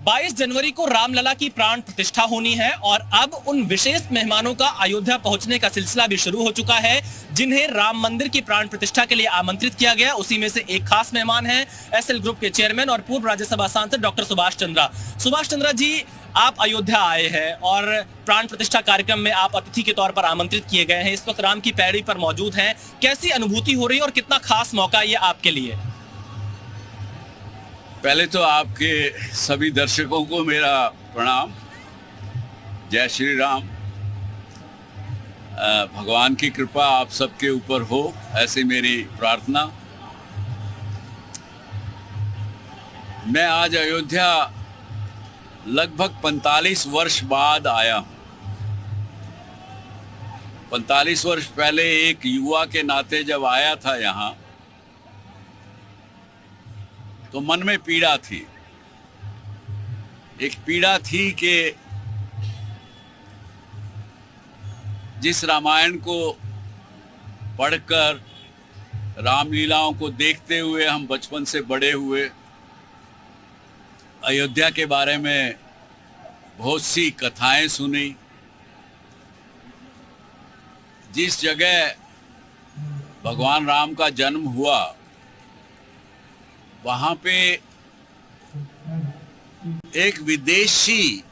22 जनवरी को रामलला की प्राण प्रतिष्ठा होनी है और अब उन विशेष मेहमानों का अयोध्या पहुंचने का सिलसिला भी शुरू हो चुका है, जिन्हें राम मंदिर की प्राण प्रतिष्ठा के लिए आमंत्रित किया गया। उसी में से एक खास मेहमान हैं एसएल ग्रुप के चेयरमैन और पूर्व राज्यसभा सांसद डॉक्टर सुभाष चंद्रा। सुभाष चंद्रा जी, आप अयोध्या आए हैं और प्राण प्रतिष्ठा कार्यक्रम में आप अतिथि के तौर पर आमंत्रित किए गए हैं। इस वक्त राम की पैड़ी पर मौजूद हैं। कैसी अनुभूति हो रही है और कितना खास मौका ये आपके लिए? पहले तो आपके सभी दर्शकों को मेरा प्रणाम। जय श्री राम। भगवान की कृपा आप सबके ऊपर हो, ऐसी मेरी प्रार्थना। मैं आज अयोध्या लगभग 45 वर्ष बाद आया हूँ। 45 वर्ष पहले एक युवा के नाते जब आया था यहाँ, तो मन में पीड़ा थी। एक पीड़ा थी कि जिस रामायण को पढ़कर, रामलीलाओं को देखते हुए हम बचपन से बड़े हुए, अयोध्या के बारे में बहुत सी कथाएं सुनी, जिस जगह भगवान राम का जन्म हुआ वहाँ पे एक विदेशी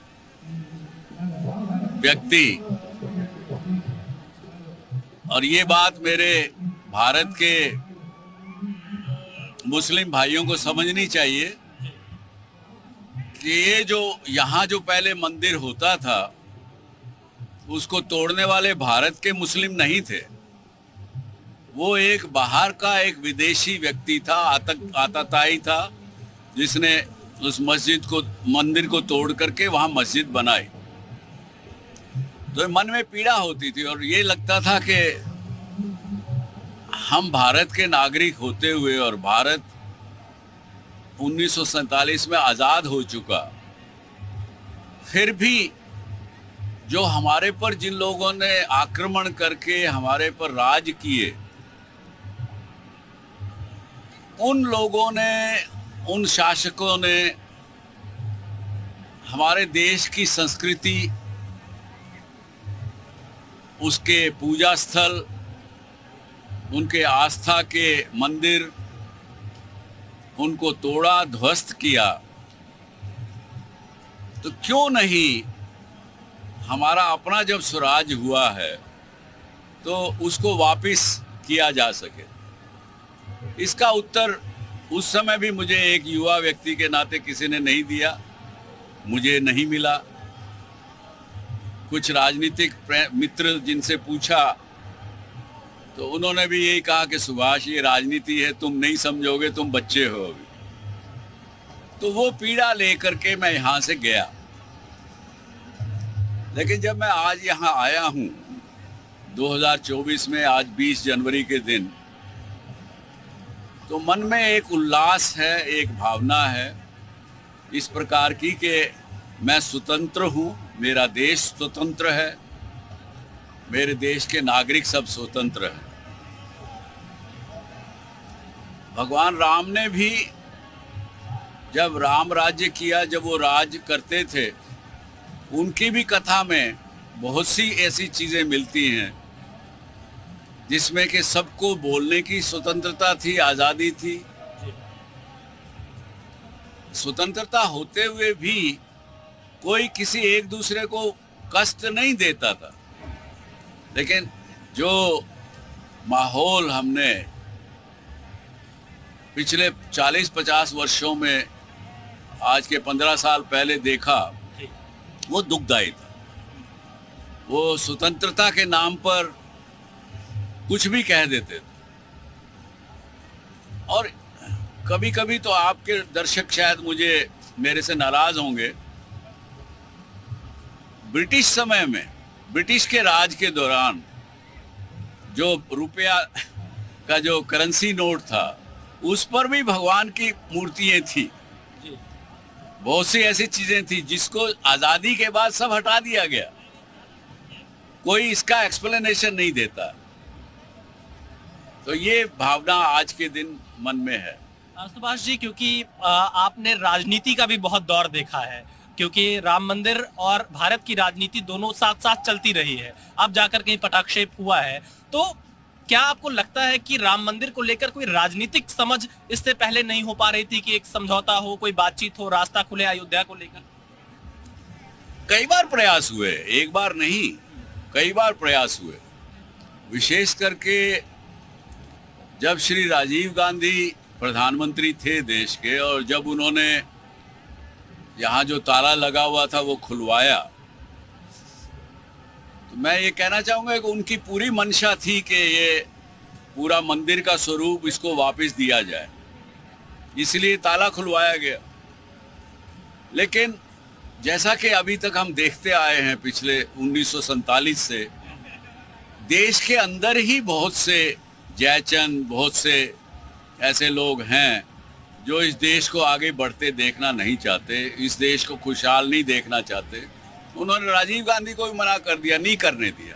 व्यक्ति, और ये बात मेरे भारत के मुस्लिम भाइयों को समझनी चाहिए कि ये जो यहाँ जो पहले मंदिर होता था, उसको तोड़ने वाले भारत के मुस्लिम नहीं थे। वो एक बाहर का एक विदेशी व्यक्ति था, आतताई था, जिसने उस मस्जिद को, मंदिर को तोड़ करके वहाँ मस्जिद बनाई। तो मन में पीड़ा होती थी और ये लगता था कि हम भारत के नागरिक होते हुए, और भारत 1947 में आज़ाद हो चुका, फिर भी जो हमारे पर जिन लोगों ने आक्रमण करके हमारे पर राज किए, उन लोगों ने, उन शासकों ने हमारे देश की संस्कृति, उसके पूजा स्थल, उनके आस्था के मंदिर, उनको तोड़ा, ध्वस्त किया। तो क्यों नहीं हमारा अपना जब स्वराज हुआ है तो उसको वापस किया जा सके? इसका उत्तर उस समय भी मुझे एक युवा व्यक्ति के नाते किसी ने नहीं दिया, मुझे नहीं मिला। कुछ राजनीतिक मित्र जिनसे पूछा तो उन्होंने भी यही कहा कि सुभाष, ये राजनीति है, तुम नहीं समझोगे, तुम बच्चे हो अभी। तो वो पीड़ा लेकर के मैं यहाँ से गया। लेकिन जब मैं आज यहाँ आया हूँ 2024 में, आज 20 जनवरी के दिन, तो मन में एक उल्लास है, एक भावना है इस प्रकार की कि मैं स्वतंत्र हूँ, मेरा देश स्वतंत्र है, मेरे देश के नागरिक सब स्वतंत्र हैं। भगवान राम ने भी जब राम राज्य किया, जब वो राज करते थे, उनकी भी कथा में बहुत सी ऐसी चीज़ें मिलती हैं जिसमें कि सबको बोलने की स्वतंत्रता थी, आज़ादी थी। स्वतंत्रता होते हुए भी कोई किसी एक दूसरे को कष्ट नहीं देता था। लेकिन जो माहौल हमने पिछले 40-50 वर्षों में, आज के 15 साल पहले देखा, वो दुखदायी था। वो स्वतंत्रता के नाम पर कुछ भी कह देते थे। और कभी कभी तो आपके दर्शक शायद मेरे से नाराज होंगे, ब्रिटिश समय में, ब्रिटिश के राज के दौरान जो रुपया का जो करेंसी नोट था, उस पर भी भगवान की मूर्तियां थी। बहुत सी ऐसी चीजें थी जिसको आज़ादी के बाद सब हटा दिया गया। कोई इसका एक्सप्लेनेशन नहीं देता। तो ये भावना आज के दिन मन में है। सुभाष जी, क्योंकि आपने राजनीति का भी बहुत दौर देखा है, क्योंकि राम मंदिर और भारत की राजनीति दोनों साथ साथ चलती रही है, अब जाकर कहीं पटाक्षेप हुआ है। तो क्या आपको लगता है कि राम मंदिर को लेकर कोई राजनीतिक समझ इससे पहले नहीं हो पा रही थी कि एक समझौता हो, कोई बातचीत हो, रास्ता खुले अयोध्या को लेकर? कई बार प्रयास हुए, एक बार नहीं, कई बार प्रयास हुए। विशेष करके जब श्री राजीव गांधी प्रधानमंत्री थे देश के, और जब उन्होंने यहाँ जो ताला लगा हुआ था वो खुलवाया, तो मैं ये कहना चाहूँगा कि उनकी पूरी मंशा थी कि ये पूरा मंदिर का स्वरूप इसको वापस दिया जाए, इसलिए ताला खुलवाया गया। लेकिन जैसा कि अभी तक हम देखते आए हैं पिछले 1947 से, देश के अंदर ही बहुत से जयचंद, बहुत से ऐसे लोग हैं जो इस देश को आगे बढ़ते देखना नहीं चाहते, इस देश को खुशहाल नहीं देखना चाहते। उन्होंने राजीव गांधी को भी मना कर दिया, नहीं करने दिया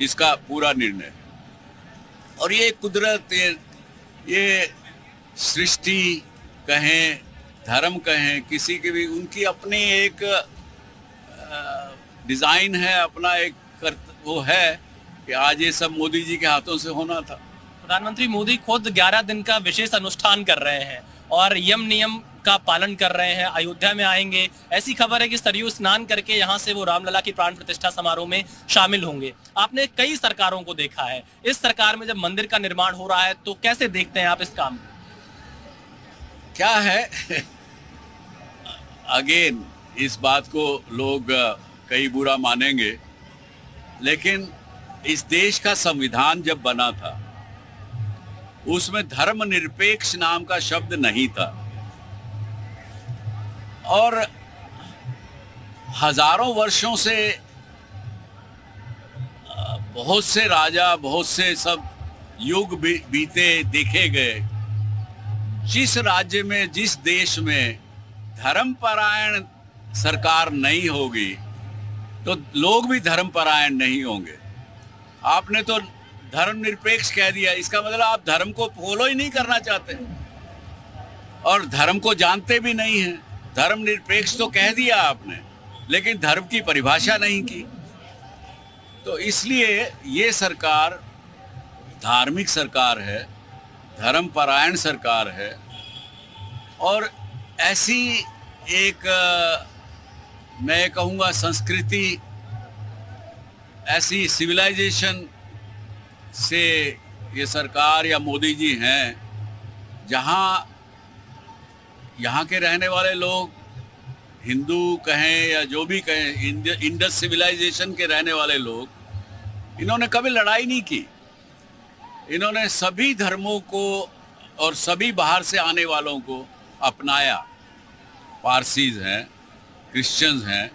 इसका पूरा निर्णय। और ये कुदरत, ये सृष्टि कहें, धर्म कहें, किसी के भी उनकी अपनी एक डिज़ाइन है, अपना एक वो है कि आज ये सब मोदी जी के हाथों से होना था। प्रधानमंत्री मोदी खुद 11 दिन का विशेष अनुष्ठान कर रहे हैं और यम नियम का पालन कर रहे हैं, अयोध्या में आएंगे। ऐसी खबर है कि सरयू स्नान करके यहाँ से वो रामलला की प्राण प्रतिष्ठा समारोह में शामिल होंगे। आपने कई सरकारों को देखा है, इस सरकार में जब मंदिर का निर्माण हो रहा है तो कैसे देखते हैं आप इस काम को? क्या है अगेन, इस बात को लोग कई बुरा मानेंगे, लेकिन इस देश का संविधान जब बना था उसमें धर्मनिरपेक्ष नाम का शब्द नहीं था, और हजारों वर्षों से बहुत से राजा, बहुत से सब युग बीते, देखे गए। जिस राज्य में, जिस देश में धर्मपरायण सरकार नहीं होगी तो लोग भी धर्मपरायण नहीं होंगे। आपने तो धर्मनिरपेक्ष कह दिया, इसका मतलब आप धर्म को फॉलो ही नहीं करना चाहते और धर्म को जानते भी नहीं हैं। धर्मनिरपेक्ष तो कह दिया आपने, लेकिन धर्म की परिभाषा नहीं की। तो इसलिए ये सरकार धार्मिक सरकार है, धर्मपरायण सरकार है, और ऐसी एक मैं कहूँगा संस्कृति, ऐसी सिविलाइजेशन से ये सरकार या मोदी जी हैं जहाँ यहाँ के रहने वाले लोग, हिंदू कहें या जो भी कहें, इंडस सिविलाइजेशन के रहने वाले लोग, इन्होंने कभी लड़ाई नहीं की। इन्होंने सभी धर्मों को और सभी बाहर से आने वालों को अपनाया। पारसीज हैं, क्रिश्चियंस हैं,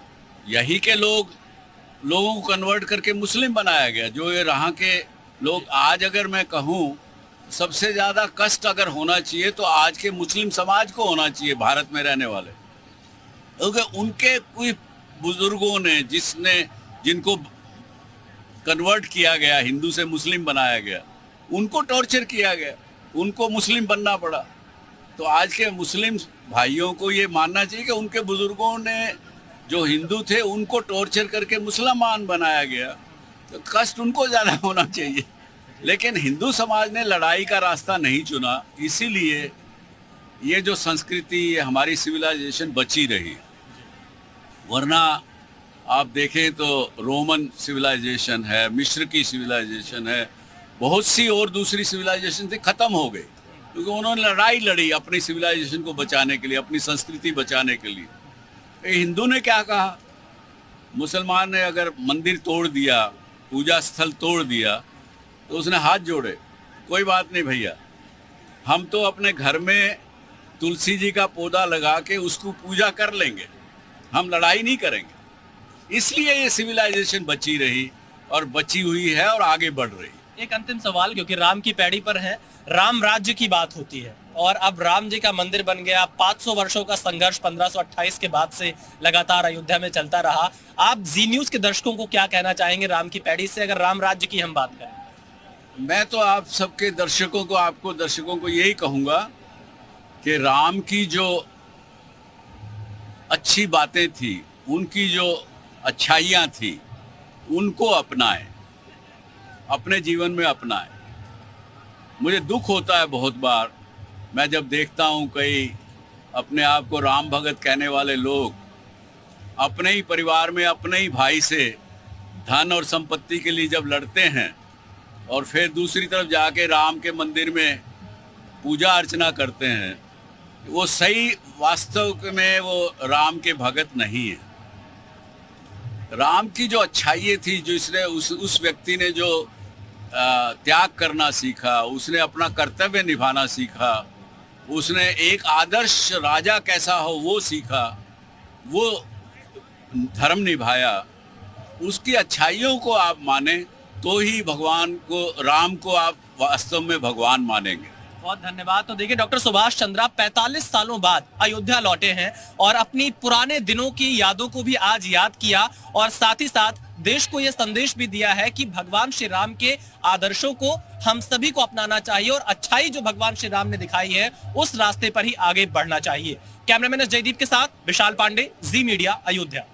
यही के लोगों को कन्वर्ट करके मुस्लिम बनाया गया। जो ये यहाँ के लोग, आज अगर मैं कहूँ सबसे ज़्यादा कष्ट अगर होना चाहिए तो आज के मुस्लिम समाज को होना चाहिए, भारत में रहने वाले, क्योंकि उनके कोई बुजुर्गों ने जिनको कन्वर्ट किया गया, हिंदू से मुस्लिम बनाया गया, उनको टॉर्चर किया गया, उनको मुस्लिम बनना पड़ा। तो आज के मुस्लिम भाइयों को ये मानना चाहिए कि उनके बुजुर्गों ने जो हिंदू थे उनको टॉर्चर करके मुसलमान बनाया गया, तो कष्ट उनको ज़्यादा होना चाहिए। लेकिन हिंदू समाज ने लड़ाई का रास्ता नहीं चुना, इसीलिए ये जो संस्कृति, ये हमारी सिविलाइजेशन बची रही। वरना आप देखें तो रोमन सिविलाइजेशन है, मिस्र की सिविलाइजेशन है, बहुत सी और दूसरी सिविलाइजेशन से ख़त्म हो गई, क्योंकि उन्होंने लड़ाई लड़ी अपनी सिविलाइजेशन को बचाने के लिए, अपनी संस्कृति बचाने के लिए। हिंदू ने क्या कहा? मुसलमान ने अगर मंदिर तोड़ दिया, पूजा स्थल तोड़ दिया, तो उसने हाथ जोड़े, कोई बात नहीं भैया, हम तो अपने घर में तुलसी जी का पौधा लगा के उसको पूजा कर लेंगे, हम लड़ाई नहीं करेंगे। इसलिए ये सिविलाइजेशन बची रही और बची हुई है और आगे बढ़ रही। एक अंतिम सवाल, क्योंकि राम की पैड़ी पर है, राम राज्य की बात होती है और अब राम जी का मंदिर बन गया। 500 वर्षों का संघर्ष 1528 के बाद से लगातार अयोध्या में चलता रहा। आप जी न्यूज़ के दर्शकों को क्या कहना चाहेंगे राम की पैड़ी से, अगर राम राज्य की हम बात करें? मैं तो आप सबके दर्शकों को, आपको दर्शकों को यही कहूँगा कि राम की जो अच्छी बातें थी, उनकी जो अच्छाइयाँ थी, उनको अपनाएं, अपने जीवन में अपनाएं। मुझे दुख होता है बहुत बार, मैं जब देखता हूँ कई अपने आप को राम भगत कहने वाले लोग अपने ही परिवार में अपने ही भाई से धन और संपत्ति के लिए जब लड़ते हैं और फिर दूसरी तरफ जाके राम के मंदिर में पूजा अर्चना करते हैं, वो सही वास्तव में वो राम के भगत नहीं है। राम की जो अच्छाइयाँ थी, जो इसने उस व्यक्ति ने जो त्याग करना सीखा, उसने अपना कर्तव्य निभाना सीखा, उसने एक आदर्श राजा कैसा हो वो सीखा, वो धर्म निभाया, उसकी अच्छाइयों को आप माने तो ही भगवान को, राम को आप वास्तव में भगवान मानेंगे। बहुत धन्यवाद। तो देखिए, डॉक्टर सुभाष चंद्रा 45 सालों बाद अयोध्या लौटे हैं और अपनी पुराने दिनों की यादों को भी आज याद किया और साथ ही साथ देश को यह संदेश भी दिया है कि भगवान श्री राम के आदर्शों को हम सभी को अपनाना चाहिए और अच्छाई जो भगवान श्री राम ने दिखाई है उस रास्ते पर ही आगे बढ़ना चाहिए। कैमरामैन जयदीप के साथ विशाल पांडे, जी मीडिया, अयोध्या।